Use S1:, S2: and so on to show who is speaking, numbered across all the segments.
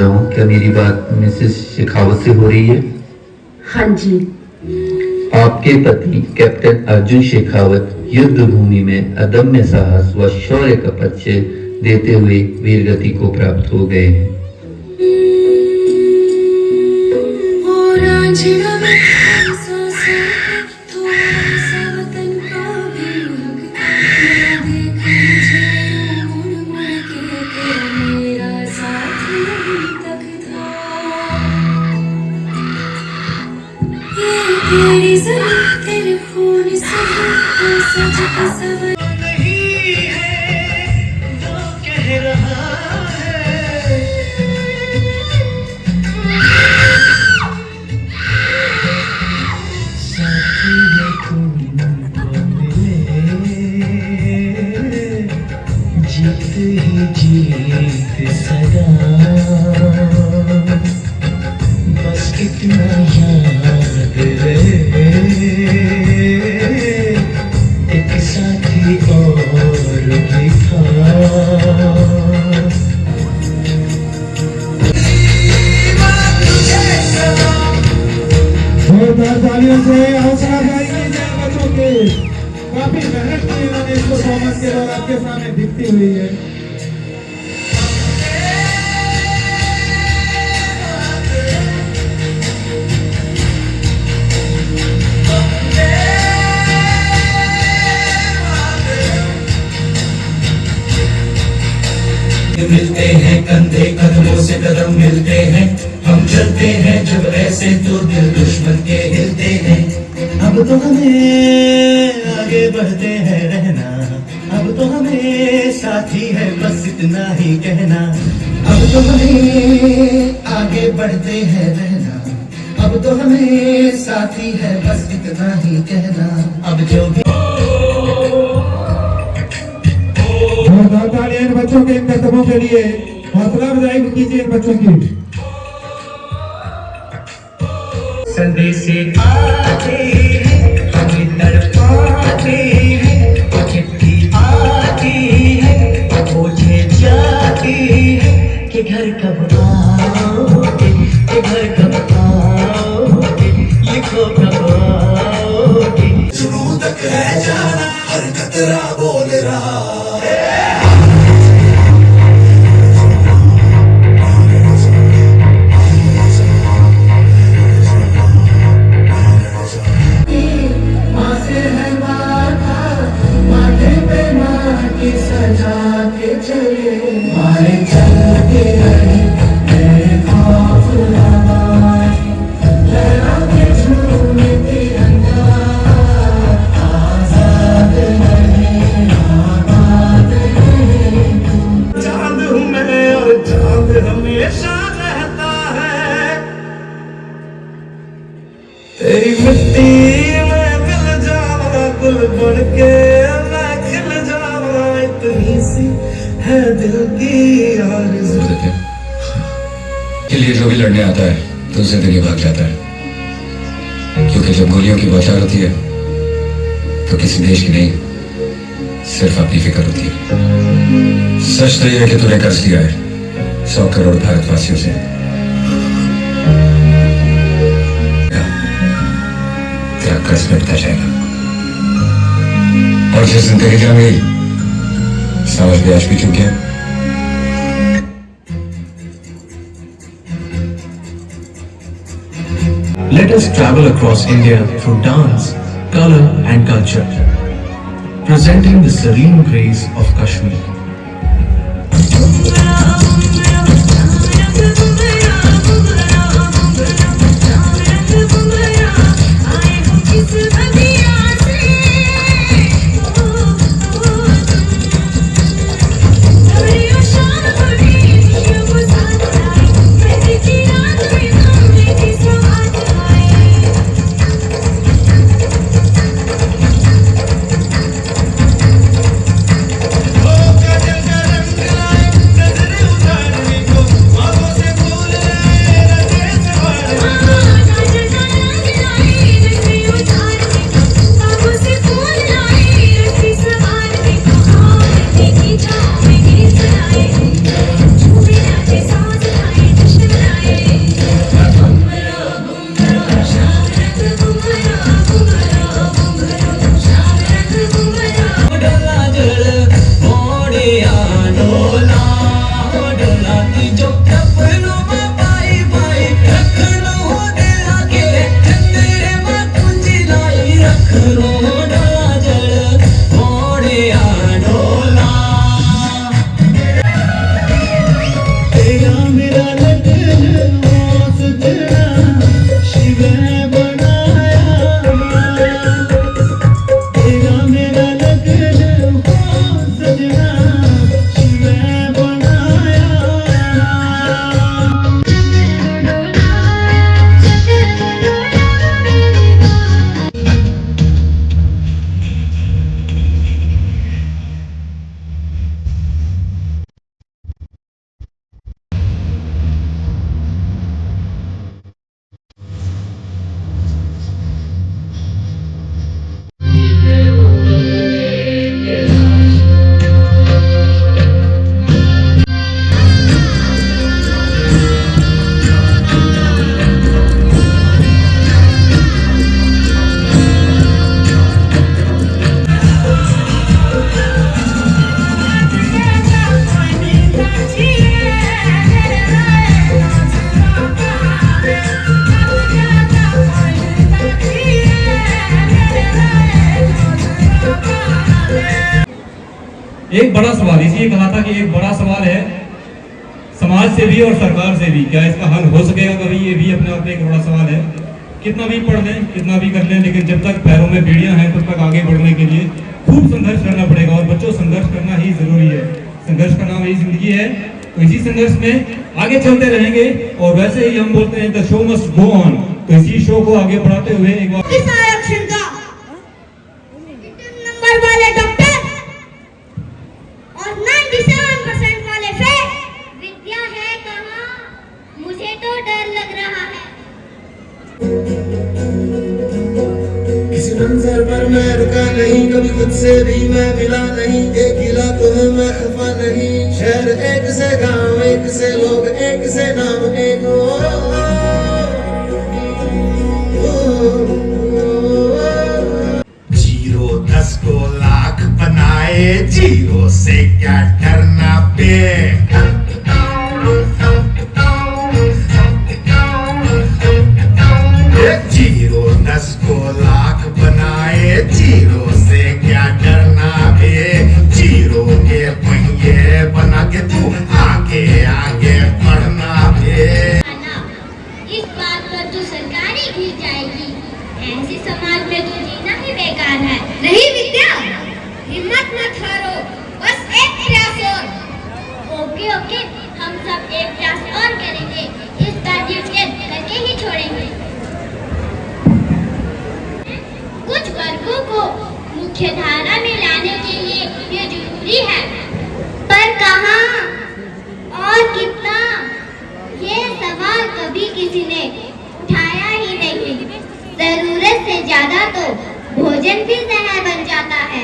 S1: रहा हूँ, क्या मेरी बात मिसेस शेखावत से हो रही है?
S2: हाँ जी।
S1: आपके पति कैप्टन अर्जुन शेखावत युद्ध भूमि में अदम्य साहस व शौर्य का परिचय देते हुए वीरगति को प्राप्त हो गए हैं।
S3: तेरे फोन से सच का सवाल नहीं है, वो कह रहा है। साथी है तुमको मिले, जीत ही जीत सदा, बस इतना याद रहे, एक साथी और भी था।
S4: जोरदार तालियों से हौसला अफजाई कीजिए बच्चों की। काफी मेहनत की इन्होंने इस परफॉर्मेंस के बाद आपके सामने दिखती हुई है।
S3: मिलते हैं कंधे कदमों से कदम मिलते हैं, हम चलते हैं जब ऐसे तो दिल दुश्मन के हिलते हैं। अब तो हमें आगे बढ़ते हैं रहना, अब तो हमें साथी है बस इतना ही कहना। अब तो हमें आगे बढ़ते हैं रहना, अब तो हमें साथी है बस इतना ही कहना। अब जो भी
S4: जोरदार तालियां इन बच्चों के इन कदमों के लिए। हौसला अफजाई कीजिए इन बच्चों की।
S3: संदेश आते हैं, हमें तड़पाते हैं, चिट्ठी आती है, पूछे जाती है कि घर कब आओगे, कि घर कब आओगे, लिखो कब आओगे। जुनून तक है जाना, हर खतरा बोल रहा। तेरी मिट्टी में मिल जावा, गुल बन के मैं खिल जावा, इतनी सी है दिल की आरज़ू।
S5: के लिए जो भी लड़ने आता है तो उससे दिल भाग जाता है, क्योंकि जब गोलियों की बौछार होती है तो किसी देश की नहीं, सिर्फ अपनी फिक्र होती है। सच तो यह है कि तूने कर्ज लिया है 100 करोड़ भारतवासियों से। तेरा कर्ज मिटता जाएगा, और जिस दिन तेरी जान गई समझ ब्याज भी चुके हैं।
S6: Let us travel across India through dance, color and culture, presenting the serene grace of Kashmir.
S2: एक बड़ा सवाल, इसलिए कहा था कि एक बड़ा सवाल है समाज से भी और सरकार से भी, क्या इसका हल हो सकेगा कभी, ये भी अपने आप में एक बड़ा सवाल है। कितना भी पढ़ लें, कितना भी कर लें, लेकिन जब तक पैरों में बेड़ियां हैं तब तक आगे बढ़ने के लिए खूब संघर्ष करना पड़ेगा। और बच्चों, संघर्ष करना ही जरूरी है, संघर्ष का नाम यही जिंदगी है। तो इसी संघर्ष में आगे चलते रहेंगे। और वैसे ही हम बोलते हैं the show must go on, तो इसी शो को आगे बढ़ाते हुए एक बार
S7: किस आरक्षण का नंबर वाले डॉक्टर और 97% वाले फेल। विद्या है कहाँ, मुझे तो डर लग रहा है।
S3: किसी मंजर पर मैं रुका नहीं, कभी खुद से भी मैं मिला नहीं। एक गिला तो है मैं खफा नहीं, शहर एक से गांव, एक से लोग, एक से नाम, एक जीरो 10 को लाख बनाए, जीरो से क्या डरना बे। जीरो 10 को लाख बनाए, जीरो से क्या डरना बे। जीरो के पहिए बना के तू आगे आगे बढ़ना बे।
S7: इस बात पर तो सरकार ही गिर जाएगी। ऐसे समाज में तो जीना ही बेकार है। नहीं विद्या, हिम्मत मत हारो, बस एक प्रयास और। ओके ओके, हम सब एक प्रयास और करेंगे, इस बार यूनियन करके ही छोड़ेंगे। कुछ वर्गों को मुख्य धारा में लाने के लिए ये जरूरी है, पर कहाँ और कितना, ये सवाल कभी किसी ने उठाया ही नहीं। जरूरत से ज्यादा तो भोजन भी जहर बन जाता है।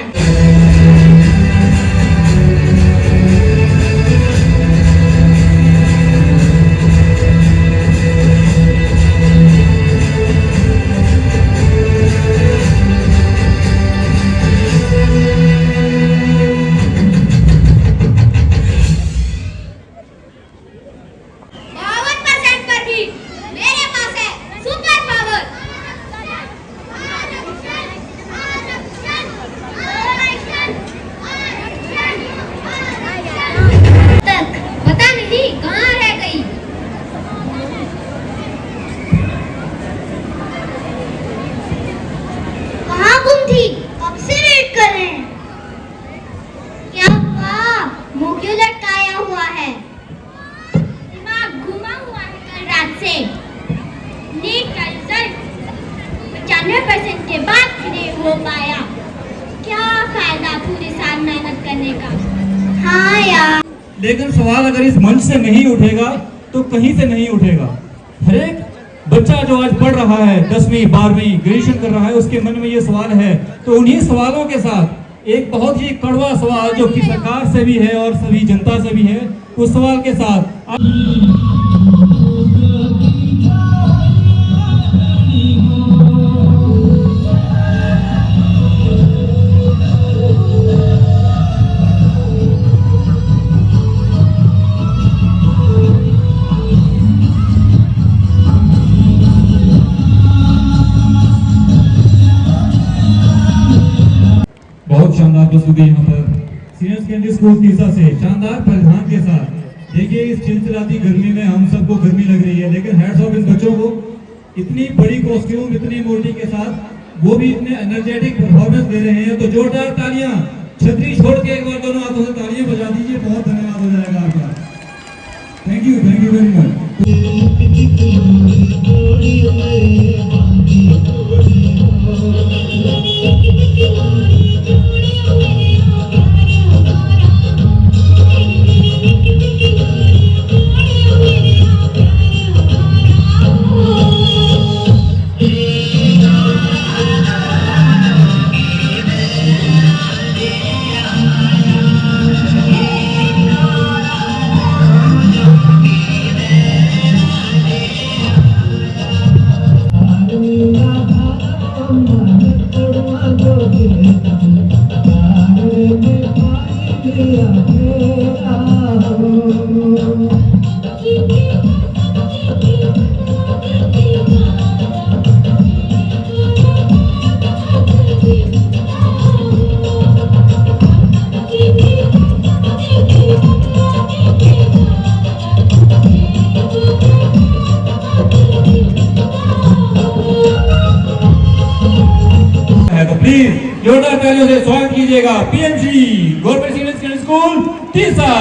S7: के बाद नहीं हो पाया, क्या फायदा पूरे साल मेहनत करने का। हाँ यार,
S2: लेकिन सवाल अगर इस मंच से नहीं उठेगा तो कहीं से नहीं उठेगा। हर एक बच्चा जो आज पढ़ रहा है, 10वीं 12वीं ग्रेजुएशन कर रहा है, उसके मन में ये सवाल है। तो उन्हीं सवालों के साथ एक बहुत ही कड़वा सवाल जो कि सरकार से भी है और सभी जनता से भी है, उस सवाल के साथ बहुत शानदार प्रस्तुति यहाँ पर सीनियर सेकेंडरी स्कूल तीसा से शानदार परिधान के साथ। देखिए इस चिलचिलाती गर्मी में हम सबको गर्मी लग रही है, लेकिन हैट्स ऑफ इन बच्चों को, इतनी बड़ी कॉस्ट्यूम इतनी मोटी के साथ वो भी इतने एनर्जेटिक परफॉर्मेंस दे रहे हैं। तो जोरदार तालियां, छतरी छोड़ के एक बार दोनों हाथों से तालियां बजा दीजिए। बहुत धन्यवाद हो जाएगा आपका। Thank you very much. Please जोरदार तालियों से स्वागत कीजिएगा PMC government senior secondary school Tissa.